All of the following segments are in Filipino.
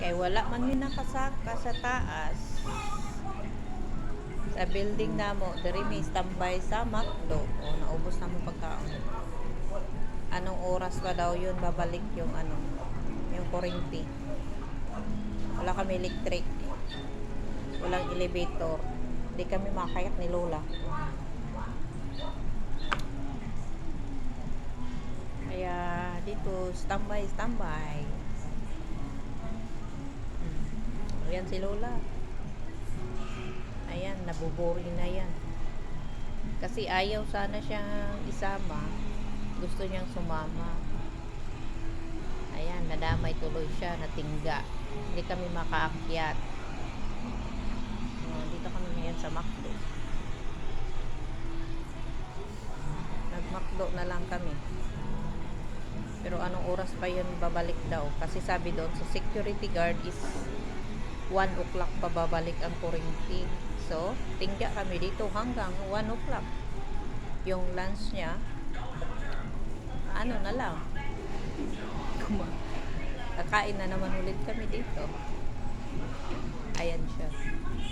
Kay wala man mi nakasaka sa taas. Sa building namo, diri may standby sa McDo. O, naubos na mo pagkaon. Anong oras ka daw yun babalik yung yung kuryente. Wala kami electric. Walang elevator. Hindi kami makakayak ni Lola. Kaya dito, standby. Ayan si Lola. Ayan, nabuboring na yan. Kasi ayaw sana siyang isama. Gusto niyang sumama. Ayan, nadamay tuloy siya, natingga. Hindi kami makaakyat. Dito kami ngayon sa McDo. Nag-McDo na lang kami. Pero anong oras pa yun babalik daw? Kasi sabi doon sa security guard is 1 o'clock pa babalik ang kuryente. So, tingga kami dito hanggang 1 o'clock. Yung lunch niya, na lang. Kakain na naman ulit kami dito. Ayan siya.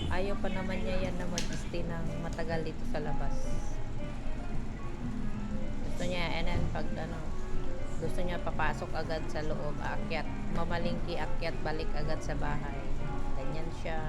Ayaw pa naman niya yan na mag-stay ng matagal dito sa labas. Gusto niya, pag gusto niya papasok agad sa loob, akyat, mamalingki, akyat, balik agad sa bahay. Ganyan siya.